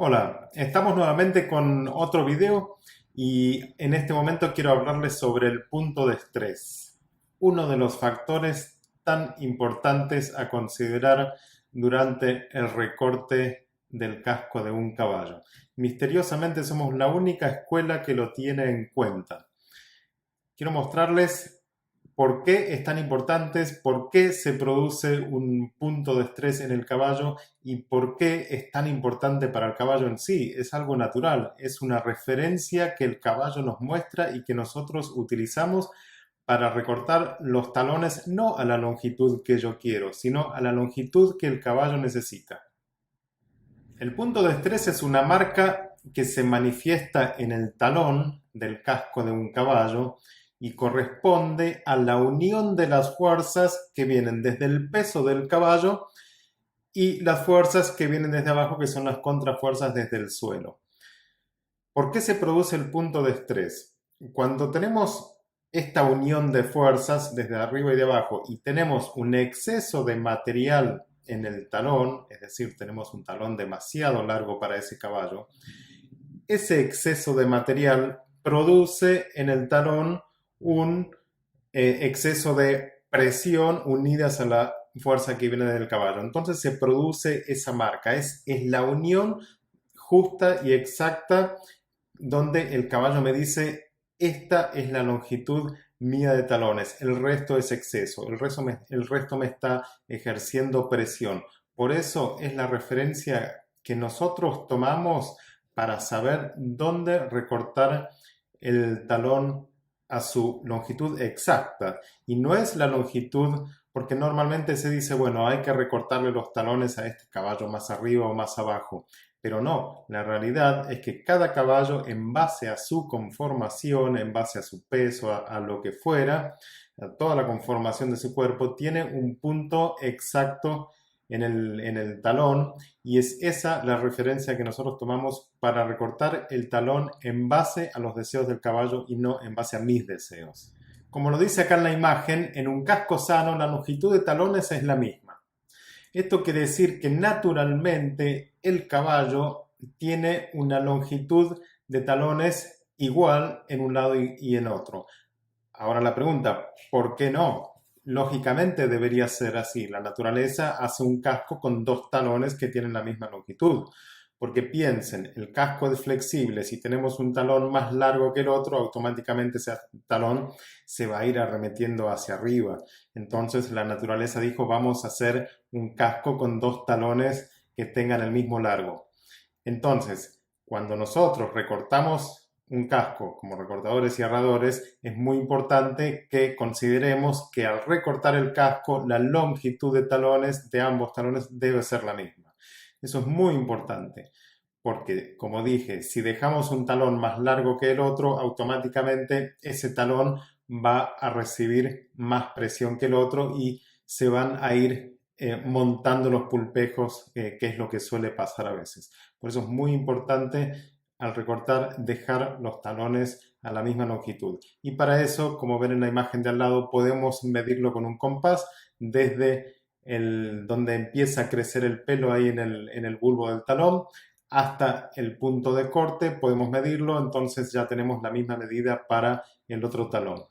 Hola, estamos nuevamente con otro video y en este momento quiero hablarles sobre el punto de estrés, uno de los factores tan importantes a considerar durante el recorte del casco de un caballo. Misteriosamente somos la única escuela que lo tiene en cuenta. Quiero mostrarles por qué es tan importante, por qué se produce un punto de estrés en el caballo y por qué es tan importante para el caballo en sí. Es algo natural, es una referencia que el caballo nos muestra y que nosotros utilizamos para recortar los talones no a la longitud que yo quiero, sino a la longitud que el caballo necesita. El punto de estrés es una marca que se manifiesta en el talón del casco de un caballo y corresponde a la unión de las fuerzas que vienen desde el peso del caballo y las fuerzas que vienen desde abajo, que son las contrafuerzas desde el suelo. ¿Por qué se produce el punto de estrés? Cuando tenemos esta unión de fuerzas desde arriba y de abajo y tenemos un exceso de material en el talón, es decir, tenemos un talón demasiado largo para ese caballo, ese exceso de material produce en el talón un exceso de presión unidas a la fuerza que viene del caballo. Entonces se produce esa marca, es la unión justa y exacta donde el caballo me dice, esta es la longitud mía de talones, el resto es exceso, el resto me está ejerciendo presión. Por eso es la referencia que nosotros tomamos para saber dónde recortar el talón a su longitud exacta. Y no es la longitud, porque normalmente se dice, bueno, hay que recortarle los talones a este caballo más arriba o más abajo. Pero no, la realidad es que cada caballo, en base a su conformación, en base a su peso, a lo que fuera, a toda la conformación de su cuerpo, tiene un punto exacto en el talón y es esa la referencia que nosotros tomamos para recortar el talón en base a los deseos del caballo y no en base a mis deseos. Como lo dice acá en la imagen, en un casco sano la longitud de talones es la misma. Esto quiere decir que naturalmente el caballo tiene una longitud de talones igual en un lado y en otro. Ahora la pregunta, ¿por qué no? Lógicamente debería ser así. La naturaleza hace un casco con dos talones que tienen la misma longitud. Porque piensen, el casco es flexible. Si tenemos un talón más largo que el otro, automáticamente ese talón se va a ir arremetiendo hacia arriba. Entonces la naturaleza dijo, vamos a hacer un casco con dos talones que tengan el mismo largo. Entonces, cuando nosotros recortamos un casco como recortadores y herradores, es muy importante que consideremos que al recortar el casco, la longitud de talones de ambos talones debe ser la misma. Eso es muy importante, porque, como dije, si dejamos un talón más largo que el otro, automáticamente ese talón va a recibir más presión que el otro y se van a ir montando los pulpejos, que es lo que suele pasar a veces. Por eso es muy importante al recortar dejar los talones a la misma longitud. Y para eso, como ven en la imagen de al lado, podemos medirlo con un compás desde donde empieza a crecer el pelo ahí en el bulbo del talón hasta el punto de corte, podemos medirlo, entonces ya tenemos la misma medida para el otro talón.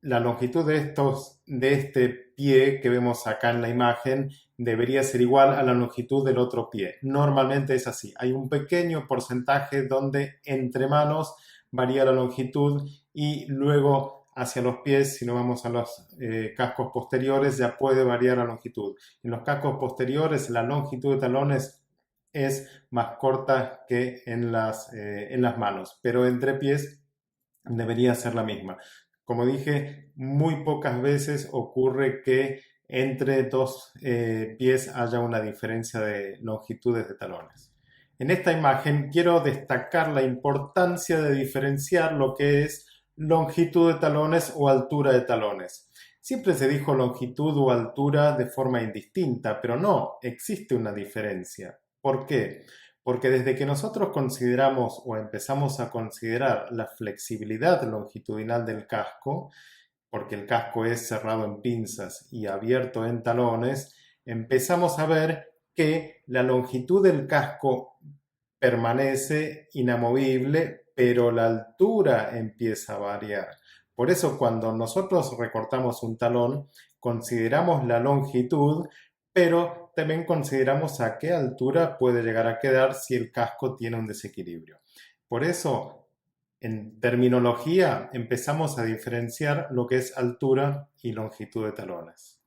La longitud de este pie que vemos acá en la imagen debería ser igual a la longitud del otro pie. Normalmente es así. Hay un pequeño porcentaje donde entre manos varía la longitud y luego hacia los pies, si no vamos a los cascos posteriores, ya puede variar la longitud. En los cascos posteriores la longitud de talones es más corta que en las manos, pero entre pies debería ser la misma. Como dije, muy pocas veces ocurre que entre dos pies haya una diferencia de longitudes de talones. En esta imagen quiero destacar la importancia de diferenciar lo que es longitud de talones o altura de talones. Siempre se dijo longitud o altura de forma indistinta, pero no, existe una diferencia. ¿Por qué? Porque desde que nosotros consideramos o empezamos a considerar la flexibilidad longitudinal del casco, porque el casco es cerrado en pinzas y abierto en talones, empezamos a ver que la longitud del casco permanece inamovible, pero la altura empieza a variar. Por eso cuando nosotros recortamos un talón, consideramos la longitud, pero también consideramos a qué altura puede llegar a quedar si el casco tiene un desequilibrio. Por eso, en terminología, empezamos a diferenciar lo que es altura y longitud de talones.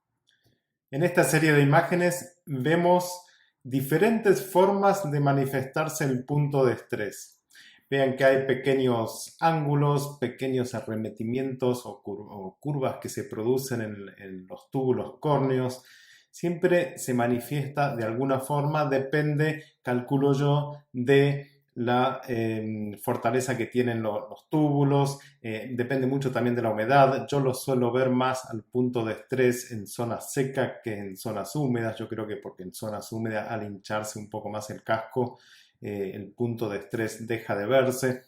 En esta serie de imágenes vemos diferentes formas de manifestarse el punto de estrés. Vean que hay pequeños ángulos, pequeños arremetimientos o curvas que se producen en los túbulos córneos. Siempre se manifiesta de alguna forma, depende, calculo yo, de la fortaleza que tienen los túbulos, depende mucho también de la humedad. Yo lo suelo ver más al punto de estrés en zonas secas que en zonas húmedas. Yo creo que porque en zonas húmedas, al hincharse un poco más el casco, el punto de estrés deja de verse.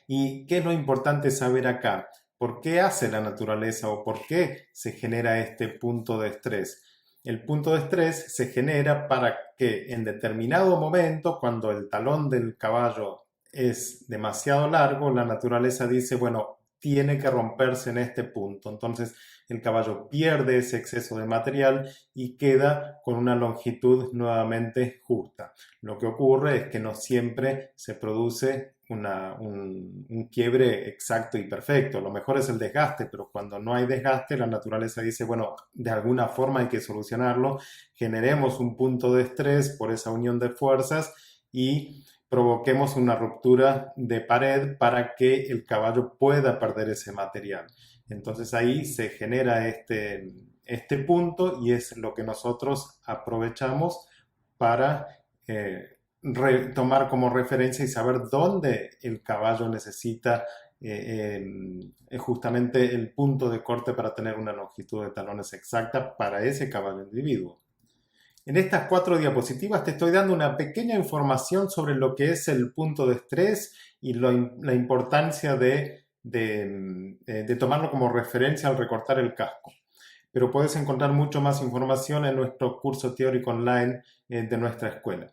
¿Y qué es lo importante saber acá? ¿Por qué hace la naturaleza o por qué se genera este punto de estrés? El punto de estrés se genera para que en determinado momento, cuando el talón del caballo es demasiado largo, la naturaleza dice, bueno, tiene que romperse en este punto. Entonces el caballo pierde ese exceso de material y queda con una longitud nuevamente justa. Lo que ocurre es que no siempre se produce un quiebre exacto y perfecto. Lo mejor es el desgaste, pero cuando no hay desgaste, la naturaleza dice, bueno, de alguna forma hay que solucionarlo, generemos un punto de estrés por esa unión de fuerzas y provoquemos una ruptura de pared para que el caballo pueda perder ese material. Entonces ahí se genera este punto y es lo que nosotros aprovechamos para tomar como referencia y saber dónde el caballo necesita justamente el punto de corte para tener una longitud de talones exacta para ese caballo individuo. En estas 4 diapositivas te estoy dando una pequeña información sobre lo que es el punto de estrés y la importancia de tomarlo como referencia al recortar el casco. Pero puedes encontrar mucho más información en nuestro curso teórico online de nuestra escuela.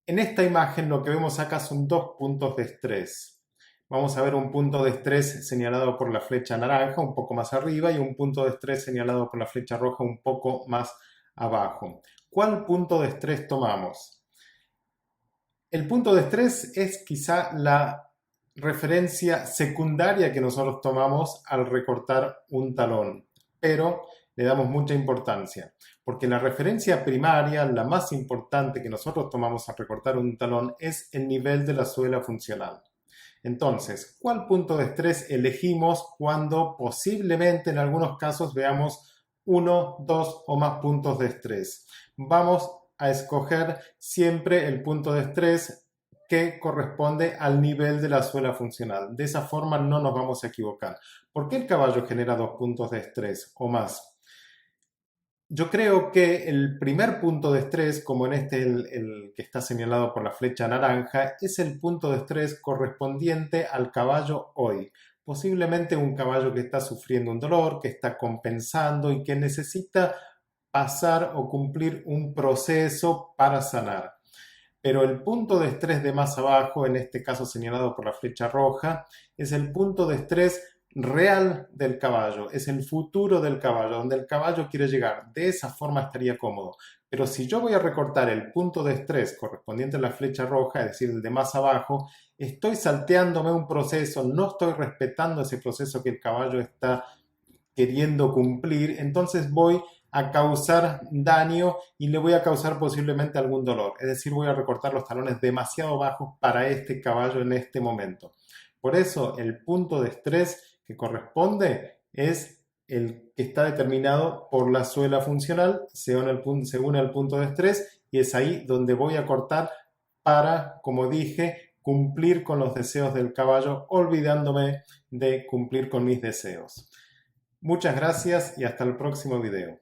En esta imagen lo que vemos acá son 2 puntos de estrés. Vamos a ver un punto de estrés señalado por la flecha naranja un poco más arriba y un punto de estrés señalado por la flecha roja un poco más abajo. ¿Cuál punto de estrés tomamos? El punto de estrés es quizá la referencia secundaria que nosotros tomamos al recortar un talón, pero le damos mucha importancia, porque la referencia primaria, la más importante que nosotros tomamos al recortar un talón, es el nivel de la suela funcional. Entonces, ¿cuál punto de estrés elegimos cuando posiblemente en algunos casos veamos 1, 2 o más puntos de estrés? Vamos a escoger siempre el punto de estrés que corresponde al nivel de la suela funcional. De esa forma no nos vamos a equivocar. ¿Por qué el caballo genera 2 puntos de estrés o más? Yo creo que el primer punto de estrés, como en este el que está señalado por la flecha naranja, es el punto de estrés correspondiente al caballo hoy. Posiblemente un caballo que está sufriendo un dolor, que está compensando y que necesita pasar o cumplir un proceso para sanar. Pero el punto de estrés de más abajo, en este caso señalado por la flecha roja, es el punto de estrés real del caballo, es el futuro del caballo, donde el caballo quiere llegar. De esa forma estaría cómodo. Pero si yo voy a recortar el punto de estrés correspondiente a la flecha roja, es decir, el de más abajo, estoy salteándome un proceso, no estoy respetando ese proceso que el caballo está queriendo cumplir, entonces voy a causar daño y le voy a causar posiblemente algún dolor. Es decir, voy a recortar los talones demasiado bajos para este caballo en este momento. Por eso el punto de estrés que corresponde es el que está determinado por la suela funcional según el punto de estrés y es ahí donde voy a cortar para, como dije, cumplir con los deseos del caballo, olvidándome de cumplir con mis deseos. Muchas gracias y hasta el próximo video.